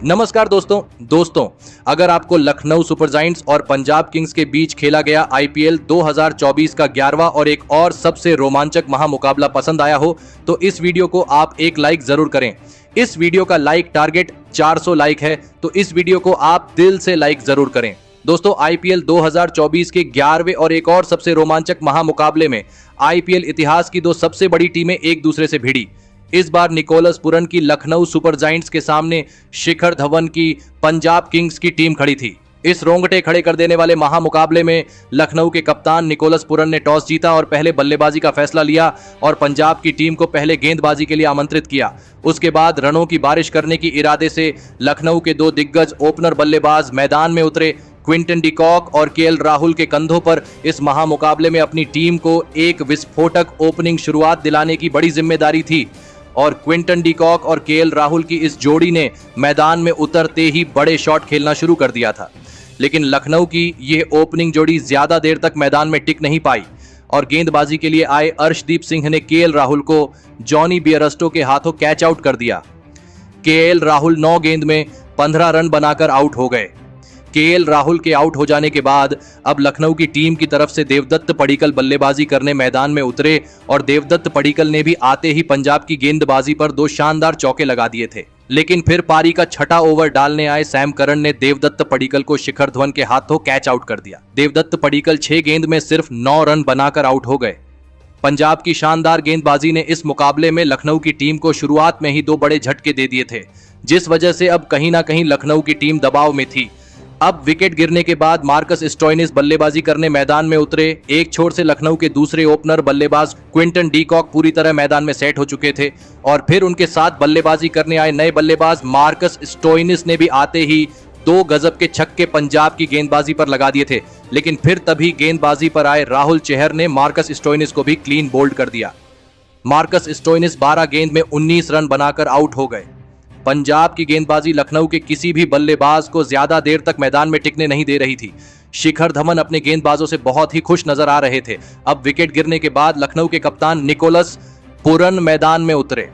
नमस्कार दोस्तों अगर आपको लखनऊ सुपर जायंट्स और पंजाब किंग्स के बीच खेला गया आईपीएल 2024 का 11वां और एक और सबसे रोमांचक महामुकाबला पसंद आया हो तो इस वीडियो को आप एक लाइक जरूर करें। इस वीडियो का लाइक टारगेट 400 लाइक है, तो इस वीडियो को आप दिल से लाइक जरूर करें। दोस्तों, आईपीएल 2024 के 11वें और एक और सबसे रोमांचक महामुकाबले में आईपीएल इतिहास की दो सबसे बड़ी टीमें एक दूसरे से भिड़ी। इस बार निकोलस पुरन की लखनऊ सुपर जायंट्स के सामने शिखर धवन की पंजाब किंग्स की टीम खड़ी थी। इस रोंगटे खड़े कर देने वाले महामुकाबले में लखनऊ के कप्तान निकोलस पुरन ने टॉस जीता और पहले बल्लेबाजी का फैसला लिया और पंजाब की टीम को पहले गेंदबाजी के लिए आमंत्रित किया। उसके बाद रनों की बारिश करने की इरादे से लखनऊ के दो दिग्गज ओपनर बल्लेबाज मैदान में उतरे। क्विंटन डी कॉक और केएल राहुल के कंधों पर इस महामुकाबले में अपनी टीम को एक विस्फोटक ओपनिंग शुरुआत दिलाने की बड़ी जिम्मेदारी थी और क्विंटन डी कॉक और केएल राहुल की इस जोड़ी ने मैदान में उतरते ही बड़े शॉट खेलना शुरू कर दिया था। लेकिन लखनऊ की यह ओपनिंग जोड़ी ज्यादा देर तक मैदान में टिक नहीं पाई और गेंदबाजी के लिए आए अर्शदीप सिंह ने केएल राहुल को जॉनी बियरस्टो के हाथों कैच आउट कर दिया। केएल राहुल 9 गेंद में 15 रन बनाकर आउट हो गए। केएल राहुल के आउट हो जाने के बाद अब लखनऊ की टीम की तरफ से देवदत्त पडिक्कल बल्लेबाजी करने मैदान में उतरे और देवदत्त पडिक्कल ने भी आते ही पंजाब की गेंदबाजी पर 2 शानदार चौके लगा दिए थे। लेकिन फिर पारी का छठा ओवर डालने आए सैम करन ने देवदत्त पडिक्कल को शिखर धवन के हाथों कैच आउट कर दिया। देवदत्त पडिक्कल 6 गेंद में सिर्फ 9 रन बनाकर आउट हो गए। पंजाब की शानदार गेंदबाजी ने इस मुकाबले में लखनऊ की टीम को शुरुआत में ही 2 बड़े झटके दे दिए थे, जिस वजह से अब कहीं ना कहीं लखनऊ की टीम दबाव में थी। अब विकेट गिरने के बाद मार्कस स्टोइनिस बल्लेबाजी करने मैदान में उतरे। एक छोर से लखनऊ के दूसरे ओपनर बल्लेबाज क्विंटन डी कॉक पूरी तरह मैदान में सेट हो चुके थे और फिर उनके साथ बल्लेबाजी करने आए नए बल्लेबाज मार्कस स्टोइनिस ने भी आते ही 2 गजब के छक्के पंजाब की गेंदबाजी पर लगा दिए थे। लेकिन फिर तभी गेंदबाजी पर आए राहुल चहर ने मार्कस स्टोइनिस को भी क्लीन बोल्ड कर दिया। मार्कस स्टोइनिस 12 गेंद में 19 रन बनाकर आउट हो गए। पंजाब की गेंदबाजी लखनऊ के किसी भी बल्लेबाज को ज्यादा देर तक मैदान में टिकने नहीं दे रही थी। शिखर धवन अपने गेंदबाजों से बहुत ही खुश नजर आ रहे थे। अब विकेट गिरने के बाद लखनऊ के कप्तान निकोलस पुरन मैदान में उतरे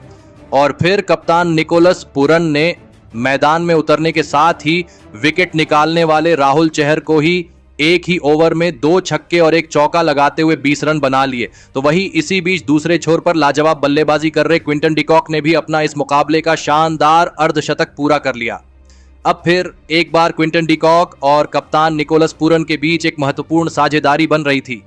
और फिर कप्तान निकोलस पुरन ने मैदान में उतरने के साथ ही विकेट निकालने वाले राहुल चहर को ही एक ही ओवर में 2 छक्के और 1 चौका लगाते हुए 20 रन बना लिए। तो वही इसी बीच दूसरे छोर पर लाजवाब बल्लेबाजी कर रहे क्विंटन डी कॉक ने भी अपना इस मुकाबले का शानदार अर्धशतक पूरा कर लिया। अब फिर एक बार क्विंटन डी कॉक और कप्तान निकोलस पुरन के बीच एक महत्वपूर्ण साझेदारी बन रही थी।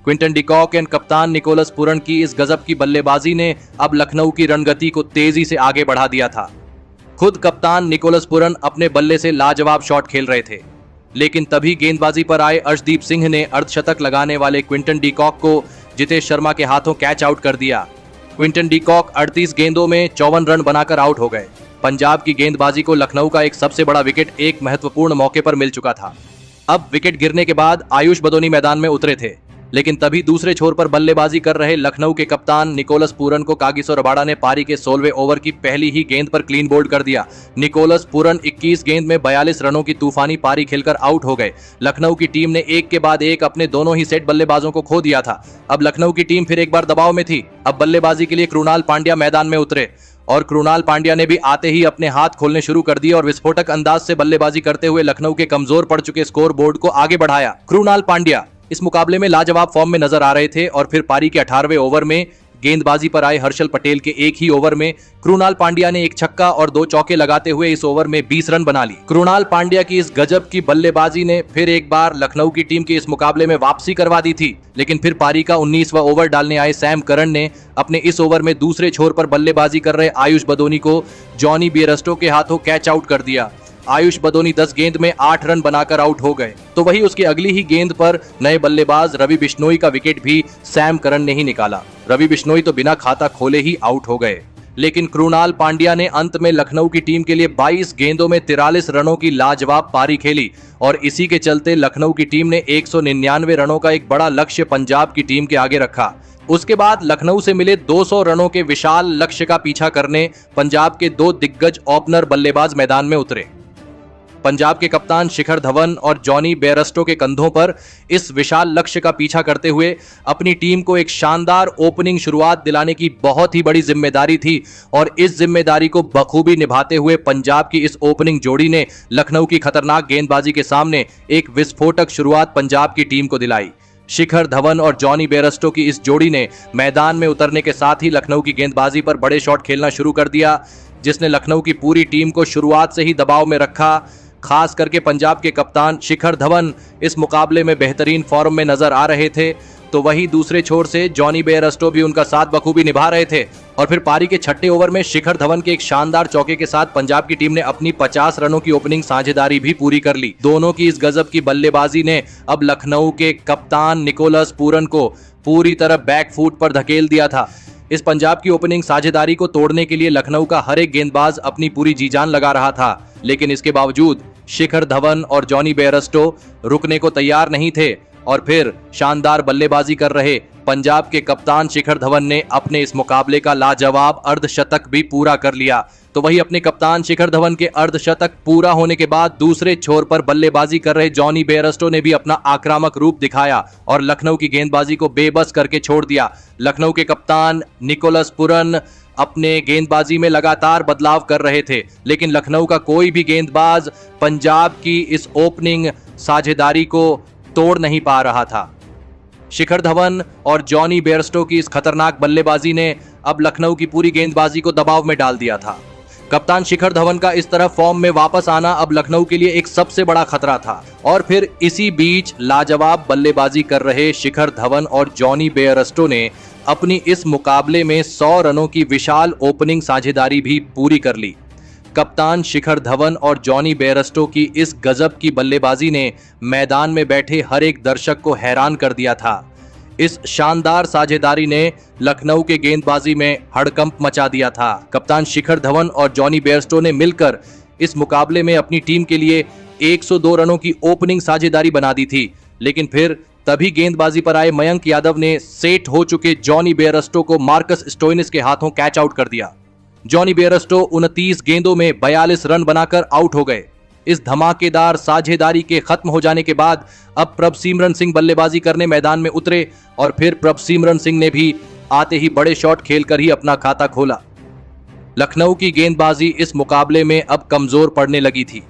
क्विंटन डी कॉक एंड कप्तान निकोलस पुरन की इस गजब की बल्लेबाजी ने अब लखनऊ की रणगति को तेजी से आगे बढ़ा दिया था। खुद कप्तान निकोलस पुरन अपने बल्ले से लाजवाब शॉट खेल रहे थे, लेकिन तभी गेंदबाजी पर आए अर्शदीप सिंह ने अर्धशतक लगाने वाले क्विंटन डी कॉक को जितेश शर्मा के हाथों कैच आउट कर दिया। क्विंटन डी कॉक 38 गेंदों में 54 रन बनाकर आउट हो गए। पंजाब की गेंदबाजी को लखनऊ का एक सबसे बड़ा विकेट एक महत्वपूर्ण मौके पर मिल चुका था। अब विकेट गिरने के बाद आयुष बदोनी मैदान में उतरे थे, लेकिन तभी दूसरे छोर पर बल्लेबाजी कर रहे लखनऊ के कप्तान निकोलस पुरन को कागिसो रबाडा ने पारी के 16वें ओवर की पहली ही गेंद पर क्लीन बोल्ड कर दिया। निकोलस पुरन 21 गेंद में 42 रनों की तूफानी पारी खेलकर आउट हो गए। लखनऊ की टीम ने एक के बाद एक अपने दोनों ही सेट बल्लेबाजों को खो दिया था। अब लखनऊ की टीम फिर एक बार दबाव में थी। अब बल्लेबाजी के लिए कृणाल पांड्या मैदान में उतरे और कृणाल पांड्या ने भी आते ही अपने हाथ खोलने शुरू कर दिए और विस्फोटक अंदाज से बल्लेबाजी करते हुए लखनऊ के कमजोर पड़ चुके स्कोर बोर्ड को आगे बढ़ाया। कृणाल पांड्या इस मुकाबले में लाजवाब फॉर्म में नजर आ रहे थे और फिर पारी के 18वें ओवर में गेंदबाजी पर आए हर्षल पटेल के एक ही ओवर में कृणाल पांड्या ने 1 छक्का और 2 चौके लगाते हुए इस ओवर में 20 रन बना ली। कृणाल पांड्या की इस गजब की बल्लेबाजी ने फिर एक बार लखनऊ की टीम के इस मुकाबले में वापसी करवा दी थी। लेकिन फिर पारी का 19वां ओवर डालने आए सैम करन ने अपने इस ओवर में दूसरे छोर पर बल्लेबाजी कर रहे आयुष बदोनी को जॉनी बियरस्टो के हाथों कैच आउट कर दिया। आयुष बदोनी 10 गेंद में 8 रन बनाकर आउट हो गए। तो वही उसकी अगली ही गेंद पर नए बल्लेबाज रवि बिश्नोई का विकेट भी सैम करन ने ही निकाला। रवि बिश्नोई तो बिना खाता खोले ही आउट हो गए। लेकिन कृणाल पांड्या ने अंत में लखनऊ की टीम के लिए 22 गेंदों में 43 रनों की लाजवाब पारी खेली और इसी के चलते लखनऊ की टीम ने 199 रनों का एक बड़ा लक्ष्य पंजाब की टीम के आगे रखा। उसके बाद लखनऊ से मिले 200 रनों के विशाल लक्ष्य का पीछा करने पंजाब के 2 दिग्गज ओपनर बल्लेबाज मैदान में उतरे। पंजाब के कप्तान शिखर धवन और जॉनी बेयरस्टो के कंधों पर इस विशाल लक्ष्य का पीछा करते हुए अपनी टीम को एक शानदार ओपनिंग शुरुआत दिलाने की बहुत ही बड़ी जिम्मेदारी थी और इस जिम्मेदारी को बखूबी निभाते हुए पंजाब की इस ओपनिंग जोड़ी ने लखनऊ की खतरनाक गेंदबाजी के सामने एक विस्फोटक शुरुआत पंजाब की टीम को दिलाई। शिखर धवन और जॉनी बेयरस्टो की इस जोड़ी ने मैदान में उतरने के साथ ही लखनऊ की गेंदबाजी पर बड़े शॉट खेलना शुरू कर दिया, जिसने लखनऊ की पूरी टीम को शुरुआत से ही दबाव में रखा। खास करके पंजाब के कप्तान शिखर धवन इस मुकाबले में बेहतरीन फॉर्म में नजर आ रहे थे, तो वहीं दूसरे छोर से जॉनी बेयरस्टो भी उनका साथ बखूबी निभा रहे थे। और फिर पारी के छठे ओवर में शिखर धवन के एक शानदार चौके के साथ पंजाब की टीम ने अपनी 50 रनों की ओपनिंग साझेदारी भी पूरी कर ली। दोनों की इस गजब की बल्लेबाजी ने अब लखनऊ के कप्तान निकोलस पूरन को पूरी तरह बैक फुट पर धकेल दिया था। इस पंजाब की ओपनिंग साझेदारी को तोड़ने के लिए लखनऊ का हर एक गेंदबाज अपनी पूरी जी जान लगा रहा था, लेकिन इसके बावजूद शिखर धवन और जॉनी बेयरस्टो रुकने को तैयार नहीं थे और फिर शानदार बल्लेबाजी कर रहे पंजाब के कप्तान शिखर धवन ने अपने इस मुकाबले का लाजवाब अर्धशतक भी पूरा कर लिया। तो वही अपने कप्तान शिखर धवन के अर्धशतक पूरा होने के बाद दूसरे छोर पर बल्लेबाजी कर रहे जॉनी बेयरस्टो ने भी अपना आक्रामक रूप दिखाया और लखनऊ की गेंदबाजी को बेबस करके छोड़ दिया। लखनऊ के कप्तान निकोलस पूरन अपने गेंदबाजी में लगातार बदलाव कर रहे थे, लेकिन लखनऊ का कोई भी गेंदबाज पंजाब की इस ओपनिंग साझेदारी को तोड़ नहीं पा रहा था। शिखर धवन और जॉनी बेयरस्टो की इस खतरनाक बल्लेबाजी ने अब लखनऊ की पूरी गेंदबाजी को दबाव में डाल दिया था। कप्तान शिखर धवन का इस तरह फॉर्म में वापस आना अब लखनऊ के लिए एक सबसे बड़ा खतरा था और फिर इसी बीच लाजवाब बल्लेबाजी कर रहे शिखर धवन और जॉनी बेयरस्टो ने अपनी इस मुकाबले में 100 रनों की विशाल ओपनिंग साझेदारी भी पूरी कर ली। कप्तान शिखर धवन और जॉनी बेयरस्टो की इस गजब की बल्लेबाजी ने मैदान में बैठे हर एक दर्शक को हैरान कर दिया था। इस शानदार साझेदारी ने लखनऊ के गेंदबाजी में हड़कंप मचा दिया था। कप्तान शिखर धवन और जॉनी बेयरस्टो ने मिलकर इस मुकाबले में अपनी टीम के लिए 102 रनों की ओपनिंग साझेदारी बना दी थी, लेकिन फिर तभी गेंदबाजी पर आए मयंक यादव ने सेट हो चुके जॉनी बेयरस्टो को मार्कस स्टोइनिस के हाथों कैच आउट कर दिया। जॉनी बेयरस्टो 29 गेंदों में 42 रन बनाकर आउट हो गए। इस धमाकेदार साझेदारी के खत्म हो जाने के बाद अब प्रभसिमरन सिंह बल्लेबाजी करने मैदान में उतरे और फिर प्रभसिमरन सिंह ने भी आते ही बड़े शॉट खेलकर ही अपना खाता खोला। लखनऊ की गेंदबाजी इस मुकाबले में अब कमजोर पड़ने लगी थी।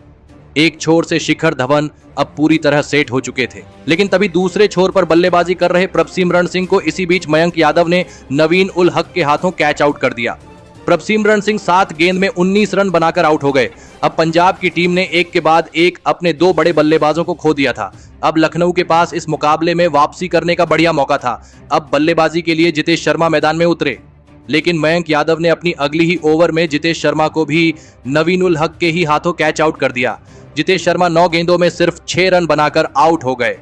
एक छोर से शिखर धवन अब पूरी तरह सेट हो चुके थे, लेकिन तभी दूसरे छोर पर बल्लेबाजी कर रहे प्रभसिमरन सिंह को इसी बीच मयंक यादव ने नवीन उल हक के हाथों कैच आउट कर दिया। प्रभसिमरन सिंह 7 गेंद में 19 रन बनाकर आउट हो गए। अब पंजाब की टीम ने एक के बाद एक अपने 2 बड़े बल्लेबाजों को खो दिया था। अब लखनऊ के पास इस मुकाबले में वापसी करने का बढ़िया मौका था। अब बल्लेबाजी के लिए जितेश शर्मा मैदान में उतरे, लेकिन मयंक यादव ने अपनी अगली ही ओवर में जितेश शर्मा को भी नवीन उल हक के ही हाथों कैच आउट कर दिया। जितेश शर्मा 9 गेंदों में सिर्फ 6 रन बनाकर आउट हो गए।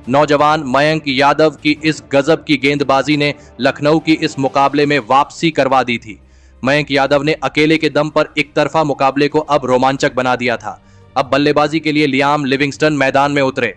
नौजवान मयंक यादव की इस गजब की गेंदबाजी ने लखनऊ की इस मुकाबले में वापसी करवा दी थी। मयंक यादव ने अकेले के दम पर एक तरफा मुकाबले को अब रोमांचक बना दिया था। अब बल्लेबाजी के लिए लियाम लिविंगस्टन मैदान में उतरे।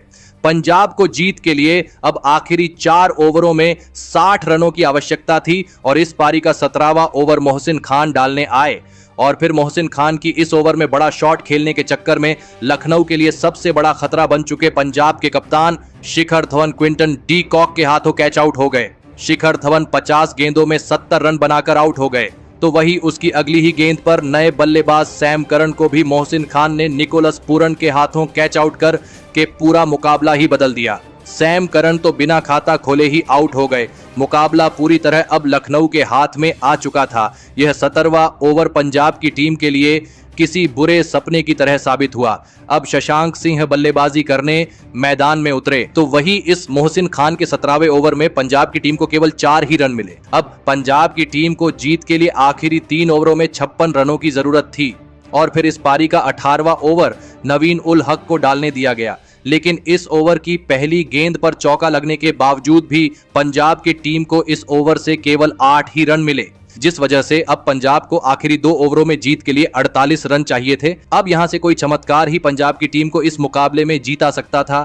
पंजाब को जीत के लिए अब आखिरी 4 ओवरों में 60 रनों की आवश्यकता थी और इस पारी का 17वां ओवर मोहसिन खान डालने आए और फिर मोहसिन खान की इस ओवर में बड़ा शॉट खेलने के चक्कर में लखनऊ के लिए सबसे बड़ा खतरा बन चुके पंजाब के कप्तान Shikhar Dhawan Quinton de Kock के हाथों कैच आउट हो गए। शिखर धवन 50 गेंदों में 70 रन बनाकर आउट हो गए, तो वही उसकी अगली ही गेंद पर नए बल्लेबाज सैम करन को भी मोहसिन खान ने निकोलस पूरन के हाथों कैच आउट कर के पूरा मुकाबला ही बदल दिया। सैम करन तो बिना खाता खोले ही आउट हो गए। मुकाबला पूरी तरह अब लखनऊ के हाथ में आ चुका था। यह 17वां ओवर पंजाब की टीम के लिए किसी बुरे सपने की तरह साबित हुआ। अब शशांक सिंह बल्लेबाजी करने मैदान में उतरे, तो वही इस मोहसिन खान के 17वें ओवर में पंजाब की टीम को केवल 4 ही रन मिले। अब पंजाब की टीम को जीत के लिए आखिरी 3 ओवरों में 56 रनों की जरूरत थी और फिर इस पारी का 18वां ओवर नवीन उल हक को डालने दिया गया, लेकिन इस ओवर की पहली गेंद पर चौका लगने के बावजूद भी पंजाब की टीम को इस ओवर से केवल 8 ही रन मिले, जिस वजह से अब पंजाब को आखिरी 2 ओवरों में जीत के लिए 48 रन चाहिए थे। अब यहां से कोई चमत्कार ही पंजाब की टीम को इस मुकाबले में जीता सकता था,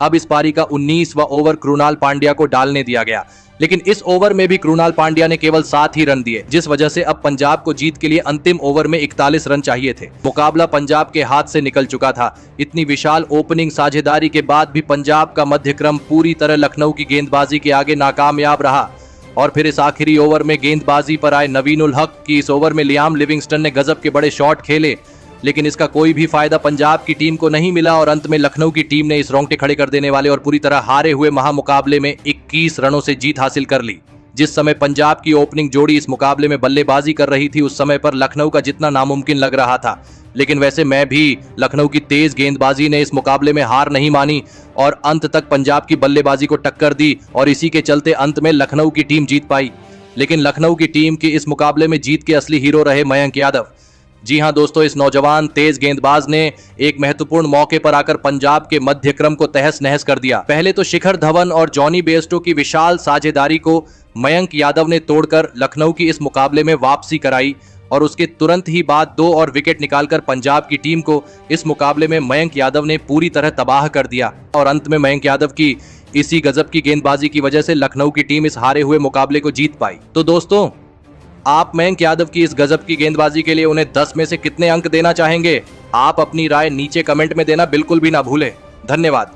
अब इस पारी का 19वां ओवर कृणाल पांड्या को डालने दिया गया, लेकिन इस ओवर में भी कृणाल पांड्या ने केवल 7 ही रन दिए, जिस वजह से अब पंजाब को जीत के लिए अंतिम ओवर में 41 रन चाहिए थे। मुकाबला पंजाब के हाथ से निकल चुका था। इतनी विशाल ओपनिंग साझेदारी के बाद भी पंजाब का मध्यक्रम पूरी तरह लखनऊ की गेंदबाजी के आगे नाकामयाब रहा और फिर इस आखिरी ओवर में गेंदबाजी पर आए नवीन उल हक की इस ओवर में लियाम लिविंगस्टन ने गजब के बड़े शॉट खेले, लेकिन इसका कोई भी फायदा पंजाब की टीम को नहीं मिला और अंत में लखनऊ की टीम ने इस रोंगटे खड़े कर देने वाले और पूरी तरह हारे हुए महामुकाबले में 21 रनों से जीत हासिल कर ली। जिस समय पंजाब की ओपनिंग जोड़ी इस मुकाबले में बल्लेबाजी कर रही थी, उस समय पर लखनऊ का जितना नामुमकिन लग रहा था, लेकिन वैसे मैं भी लखनऊ की तेज गेंदबाजी ने इस मुकाबले में हार नहीं मानी और अंत तक पंजाब की बल्लेबाजी को टक्कर दी और इसी के चलते अंत में लखनऊ की टीम जीत पाई। लेकिन लखनऊ की टीम की इस मुकाबले में जीत के असली हीरो रहे मयंक यादव। जी हां दोस्तों, इस नौजवान तेज गेंदबाज ने एक महत्वपूर्ण मौके पर आकर पंजाब के मध्यक्रम को तहस नहस कर दिया। पहले तो शिखर धवन और जॉनी बेयरस्टो की विशाल साझेदारी को मयंक यादव ने तोड़कर लखनऊ की इस मुकाबले में वापसी कराई और उसके तुरंत ही बाद 2 और विकेट निकालकर पंजाब की टीम को इस मुकाबले में मयंक यादव ने पूरी तरह तबाह कर दिया और अंत में मयंक यादव की इसी गजब की गेंदबाजी की वजह से लखनऊ की टीम इस हारे हुए मुकाबले को जीत पाई। तो दोस्तों, आप मयंक यादव की इस गजब की गेंदबाजी के लिए उन्हें 10 में से कितने अंक देना चाहेंगे? आप अपनी राय नीचे कमेंट में देना बिल्कुल भी ना भूलें। धन्यवाद।